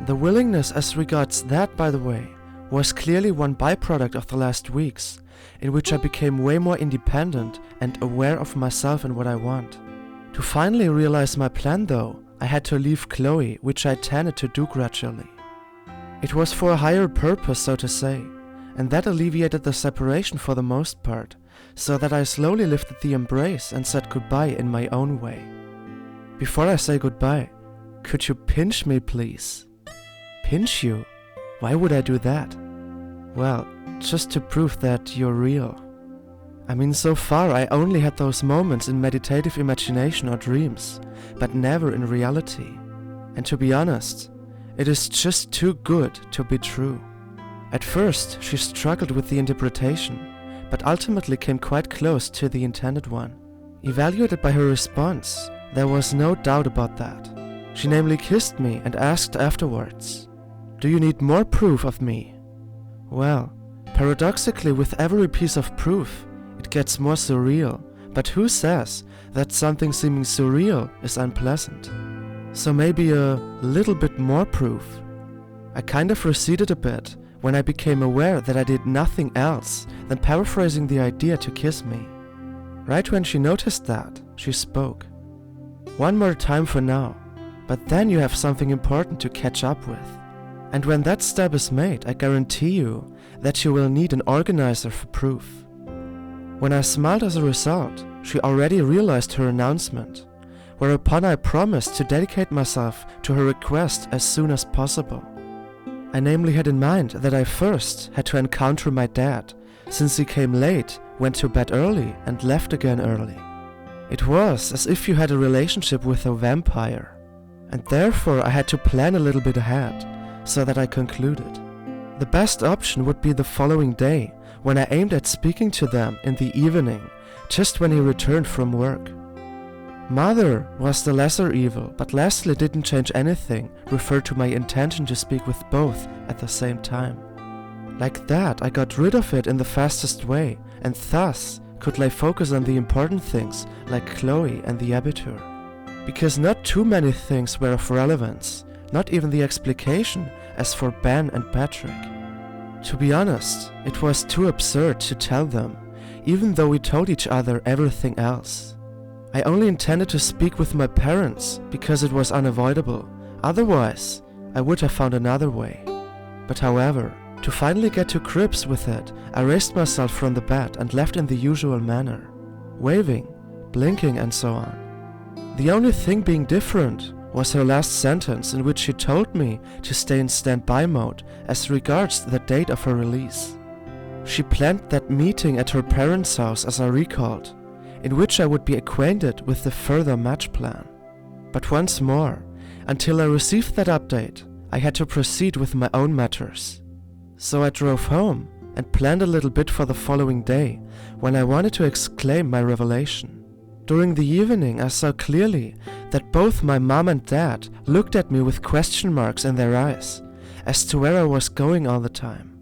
The willingness as regards that, by the way, was clearly one byproduct of the last weeks, in which I became way more independent and aware of myself and what I want. To finally realize my plan though, I had to leave Chloe, which I tended to do gradually. It was for a higher purpose, so to say, and that alleviated the separation for the most part, so that I slowly lifted the embrace and said goodbye in my own way. Before I say goodbye, could you pinch me, please? Pinch you? Why would I do that? Well, just to prove that you're real. I mean, so far I only had those moments in meditative imagination or dreams, but never in reality. And to be honest, it is just too good to be true. At first, she struggled with the interpretation, but ultimately came quite close to the intended one. Evaluated by her response, there was no doubt about that. She namely kissed me and asked afterwards, "Do you need more proof of me?" Well, paradoxically, with every piece of proof, it gets more surreal, but who says that something seeming surreal is unpleasant? So maybe a little bit more proof. I kind of receded a bit when I became aware that I did nothing else than paraphrasing the idea to kiss me. Right when she noticed that, she spoke. "One more time for now, but then you have something important to catch up with. And when that step is made, I guarantee you that you will need an organizer for proof." When I smiled as a result, she already realized her announcement, whereupon I promised to dedicate myself to her request as soon as possible. I namely had in mind that I first had to encounter my dad, since he came late, went to bed early, and left again early. It was as if you had a relationship with a vampire, and therefore I had to plan a little bit ahead, so that I concluded. The best option would be the following day, when I aimed at speaking to them in the evening, just when he returned from work. Mother was the lesser evil, but lastly didn't change anything, referred to my intention to speak with both at the same time. Like that, I got rid of it in the fastest way, and thus could lay focus on the important things like Chloe and the abitur. Because not too many things were of relevance, not even the explication as for Ben and Patrick. To be honest, it was too absurd to tell them, even though we told each other everything else. I only intended to speak with my parents because it was unavoidable, otherwise I would have found another way. But however, to finally get to grips with it, I raised myself from the bed and left in the usual manner, waving, blinking and so on. The only thing being different was her last sentence, in which she told me to stay in standby mode as regards the date of her release. She planned that meeting at her parents' house, as I recalled, in which I would be acquainted with the further match plan. But once more, until I received that update, I had to proceed with my own matters. So I drove home and planned a little bit for the following day, when I wanted to exclaim my revelation. During the evening, I saw clearly that both my mom and dad looked at me with question marks in their eyes, as to where I was going all the time.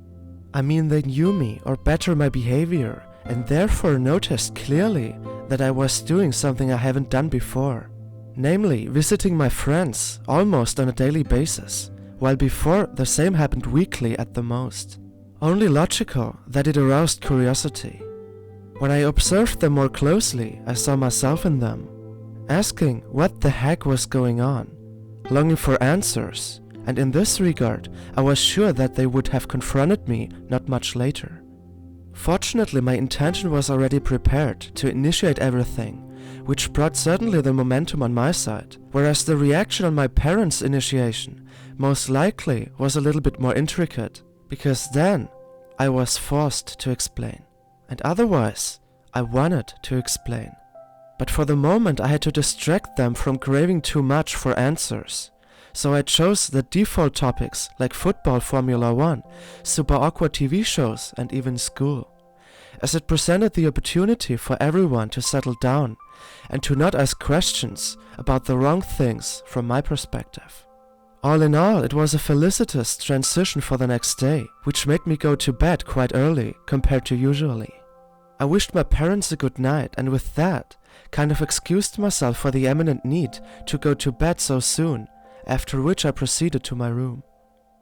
I mean, they knew me, or better my behavior, and therefore noticed clearly that I was doing something I haven't done before, namely visiting my friends almost on a daily basis, while before the same happened weekly at the most. Only logical that it aroused curiosity. When I observed them more closely, I saw myself in them, asking what the heck was going on, longing for answers, and in this regard, I was sure that they would have confronted me not much later. Fortunately, my intention was already prepared to initiate everything, which brought certainly the momentum on my side, whereas the reaction on my parents' initiation most likely was a little bit more intricate, because then I was forced to explain. And otherwise, I wanted to explain. But for the moment I had to distract them from craving too much for answers. So I chose the default topics like football, Formula 1, super awkward TV shows and even school, as it presented the opportunity for everyone to settle down and to not ask questions about the wrong things from my perspective. All in all, it was a felicitous transition for the next day, which made me go to bed quite early compared to usually. I wished my parents a good night, and with that, kind of excused myself for the imminent need to go to bed so soon, after which I proceeded to my room.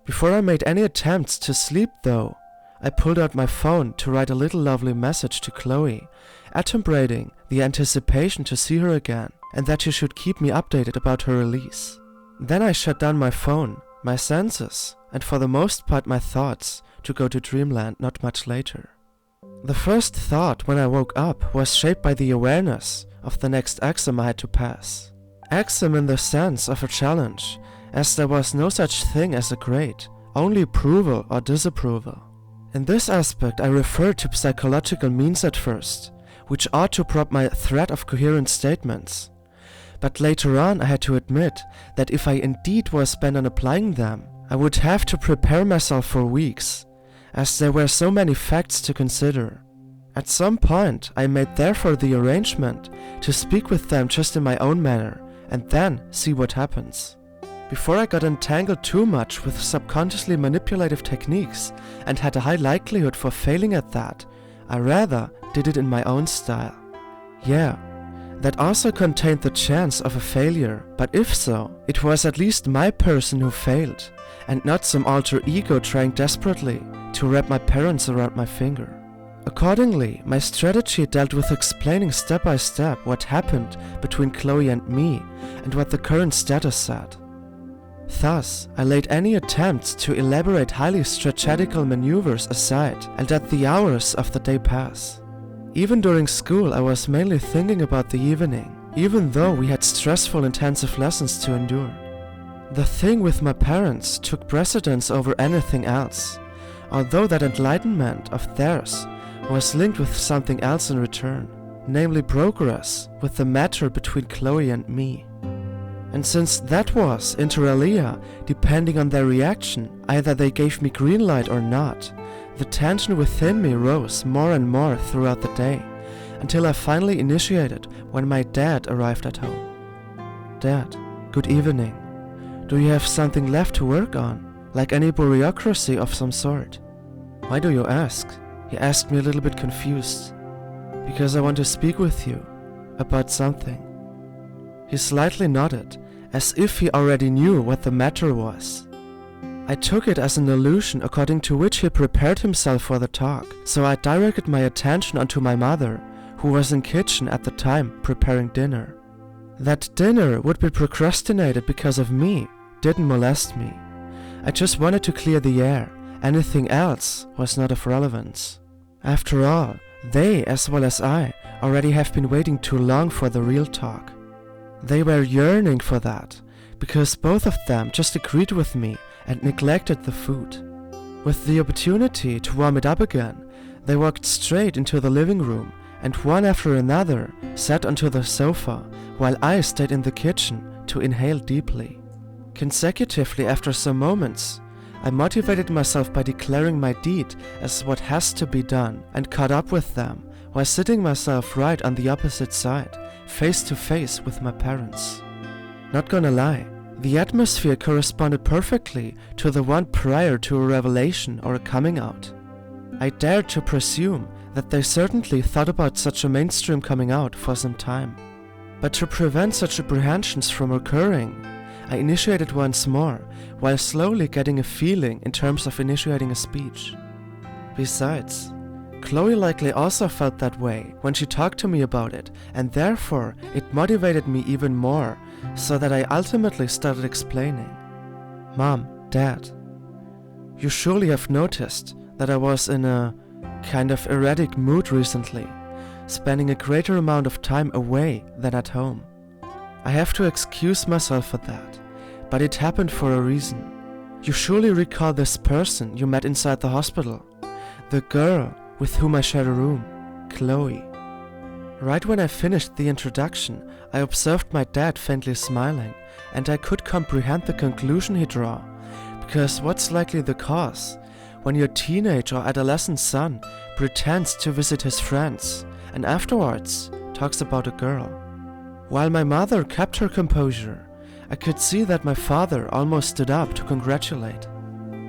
Before I made any attempts to sleep though, I pulled out my phone to write a little lovely message to Chloe, adumbrating the anticipation to see her again and that she should keep me updated about her release. Then I shut down my phone, my senses, and for the most part my thoughts, to go to dreamland not much later. The first thought when I woke up was shaped by the awareness of the next exam I had to pass. Exam in the sense of a challenge, as there was no such thing as a grade, only approval or disapproval. In this aspect I referred to psychological means at first, which ought to prop my thread of coherent statements. But later on I had to admit that if I indeed was bent on applying them, I would have to prepare myself for weeks, as there were so many facts to consider. At some point I made therefore the arrangement to speak with them just in my own manner, and then see what happens. Before I got entangled too much with subconsciously manipulative techniques and had a high likelihood for failing at that, I rather did it in my own style. Yeah, that also contained the chance of a failure, but if so, it was at least my person who failed, and not some alter ego trying desperately to wrap my parents around my finger. Accordingly, my strategy dealt with explaining step by step what happened between Chloe and me and what the current status said. Thus, I laid any attempts to elaborate highly strategical maneuvers aside and let the hours of the day pass. Even during school I was mainly thinking about the evening, even though we had stressful intensive lessons to endure. The thing with my parents took precedence over anything else, although that enlightenment of theirs was linked with something else in return, namely progress with the matter between Chloe and me. And since that was, inter alia, depending on their reaction, either they gave me green light or not, the tension within me rose more and more throughout the day, until I finally initiated when my dad arrived at home. "Dad, good evening. Do you have something left to work on, like any bureaucracy of some sort?" "Why do you ask?" He asked me a little bit confused. "Because I want to speak with you about something." He slightly nodded, as if he already knew what the matter was. I took it as an allusion according to which he prepared himself for the talk, so I directed my attention onto my mother, who was in kitchen at the time preparing dinner. That dinner would be procrastinated because of me didn't molest me. I just wanted to clear the air. Anything else was not of relevance. After all, they, as well as I, already have been waiting too long for the real talk. They were yearning for that, because both of them just agreed with me and neglected the food. With the opportunity to warm it up again, they walked straight into the living room and one after another sat onto the sofa while I stayed in the kitchen to inhale deeply. Consecutively after some moments, I motivated myself by declaring my deed as what has to be done and caught up with them while sitting myself right on the opposite side, face to face with my parents. Not gonna lie, the atmosphere corresponded perfectly to the one prior to a revelation or a coming out. I dared to presume that they certainly thought about such a mainstream coming out for some time. But to prevent such apprehensions from occurring, I initiated once more, while slowly getting a feeling in terms of initiating a speech. Besides, Chloe likely also felt that way when she talked to me about it, and therefore it motivated me even more, so that I ultimately started explaining. "Mom, Dad, you surely have noticed that I was in a kind of erratic mood recently, spending a greater amount of time away than at home. I have to excuse myself for that, but it happened for a reason. You surely recall this person you met inside the hospital, the girl with whom I shared a room, Chloe." Right when I finished the introduction, I observed my dad faintly smiling, and I could comprehend the conclusion he drew, because what's likely the cause when your teenage or adolescent son pretends to visit his friends and afterwards talks about a girl? While my mother kept her composure, I could see that my father almost stood up to congratulate.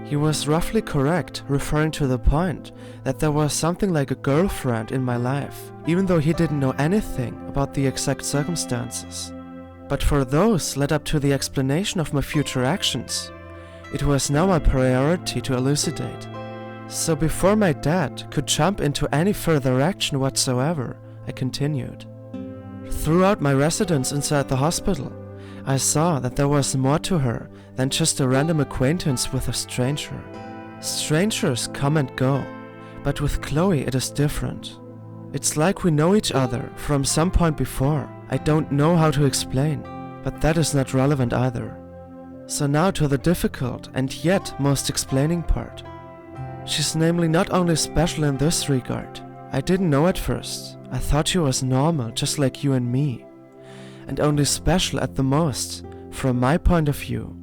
He was roughly correct, referring to the point that there was something like a girlfriend in my life, even though he didn't know anything about the exact circumstances. But for those led up to the explanation of my future actions, it was now my priority to elucidate. So before my dad could jump into any further action whatsoever, I continued. Throughout my residence inside the hospital, I saw that there was more to her than just a random acquaintance with a stranger. Strangers come and go, but with Chloe it is different. It's like we know each other from some point before. I don't know how to explain, but that is not relevant either. So now to the difficult and yet most explaining part. She's namely not only special in this regard. I didn't know at first. I thought she was normal, just like you and me, and only special at the most, from my point of view.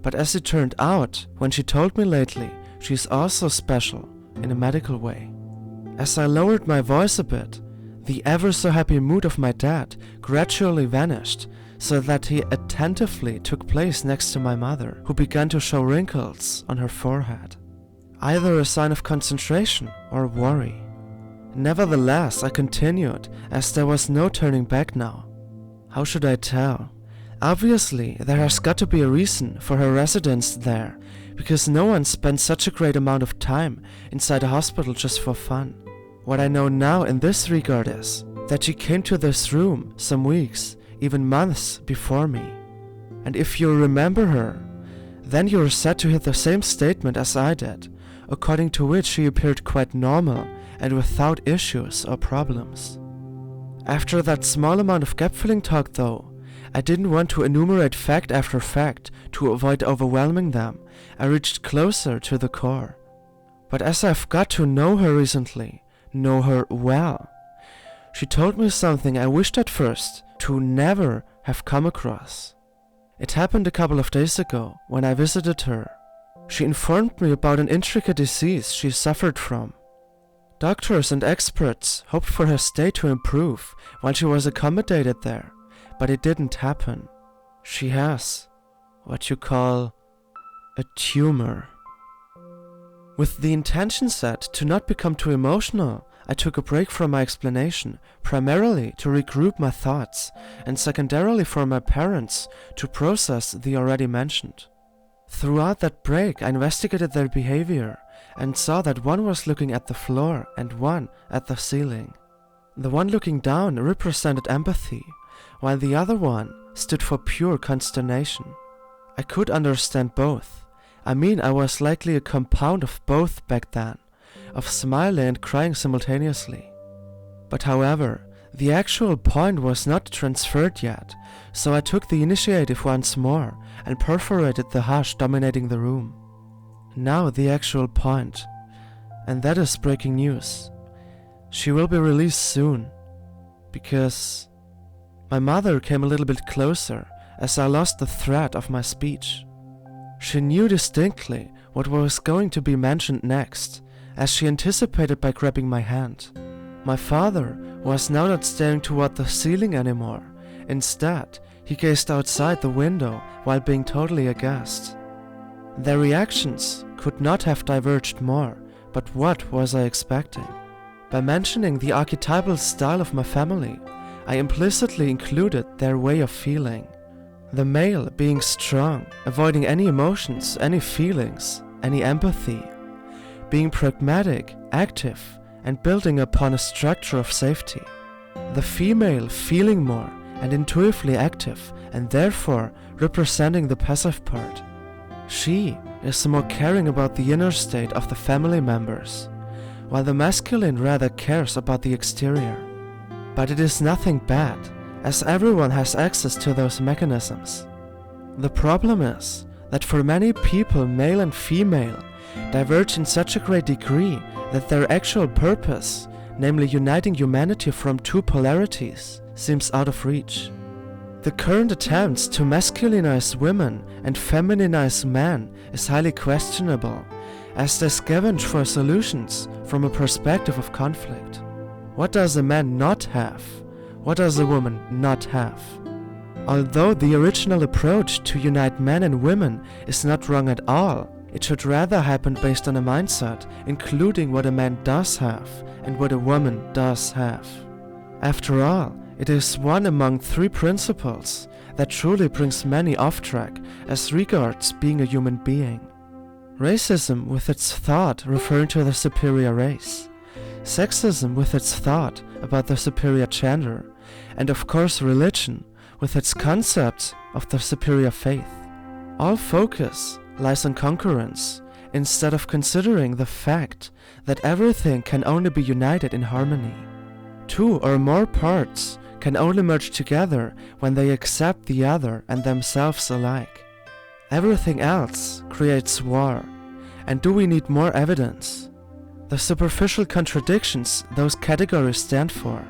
But as it turned out, when she told me lately, she's also special, in a medical way. As I lowered my voice a bit, the ever-so-happy mood of my dad gradually vanished, so that he attentively took place next to my mother, who began to show wrinkles on her forehead, either a sign of concentration or worry. Nevertheless, I continued, as there was no turning back now. How should I tell? Obviously, there has got to be a reason for her residence there, because no one spends such a great amount of time inside a hospital just for fun. What I know now in this regard is that she came to this room some weeks, even months before me. And if you remember her, then you're set to hit the same statement as I did, according to which she appeared quite normal and without issues or problems. After that small amount of gap-filling talk though, I didn't want to enumerate fact after fact to avoid overwhelming them. I reached closer to the core. But as I've got to know her recently, know her well, she told me something I wished at first to never have come across. It happened a couple of days ago when I visited her. She informed me about an intricate disease she suffered from. Doctors and experts hoped for her state to improve while she was accommodated there, but it didn't happen. She has what you call a tumor. With the intention set to not become too emotional, I took a break from my explanation, primarily to regroup my thoughts, and secondarily for my parents to process the already mentioned. Throughout that break, I investigated their behavior and saw that one was looking at the floor and one at the ceiling. The one looking down represented empathy, while the other one stood for pure consternation. I could understand both. I mean, I was likely a compound of both back then, of smiling and crying simultaneously. But however, the actual point was not transferred yet, so I took the initiative once more and perforated the hush dominating the room. Now the actual point, and that is breaking news. She will be released soon, because my mother came a little bit closer as I lost the thread of my speech. She knew distinctly what was going to be mentioned next, as she anticipated by grabbing my hand. My father was now not staring toward the ceiling anymore. Instead, he gazed outside the window while being totally aghast. Their reactions could not have diverged more, but what was I expecting? By mentioning the archetypal style of my family, I implicitly included their way of feeling. The male being strong, avoiding any emotions, any feelings, any empathy. Being pragmatic, active, and building upon a structure of safety. The female feeling more and intuitively active, and therefore representing the passive part. She is more caring about the inner state of the family members, while the masculine rather cares about the exterior. But it is nothing bad, as everyone has access to those mechanisms. The problem is that for many people, male and female, diverge in such a great degree that their actual purpose, namely uniting humanity from two polarities, seems out of reach. The current attempts to masculinize women and femininize men is highly questionable, as they scavenge for solutions from a perspective of conflict. What does a man not have? What does a woman not have? Although the original approach to unite men and women is not wrong at all, it should rather happen based on a mindset including what a man does have and what a woman does have. After all, it is one among three principles that truly brings many off track as regards being a human being. Racism with its thought referring to the superior race, sexism with its thought about the superior gender, and of course religion with its concept of the superior faith. All focus lies on concurrence instead of considering the fact that everything can only be united in harmony. Two or more parts can only merge together when they accept the other and themselves alike. Everything else creates war, and do we need more evidence? The superficial contradictions those categories stand for,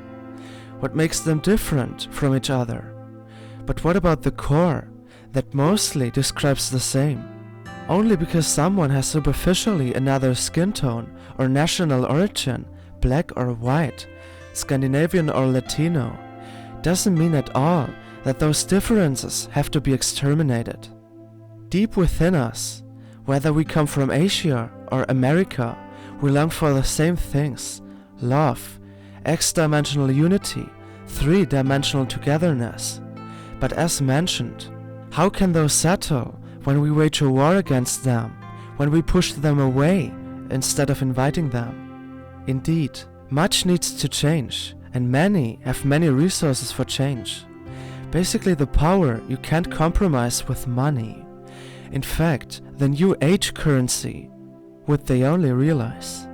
what makes them different from each other? But what about the core that mostly describes the same? Only because someone has superficially another skin tone or national origin, black or white, Scandinavian or Latino, doesn't mean at all that those differences have to be exterminated. Deep within us, whether we come from Asia or America, we long for the same things: love, X-dimensional unity, three-dimensional togetherness. But as mentioned, how can those settle when we wage a war against them, when we push them away instead of inviting them? Indeed, much needs to change, and many have many resources for change. Basically the power you can't compromise with money. In fact, the new age currency, would they only realize.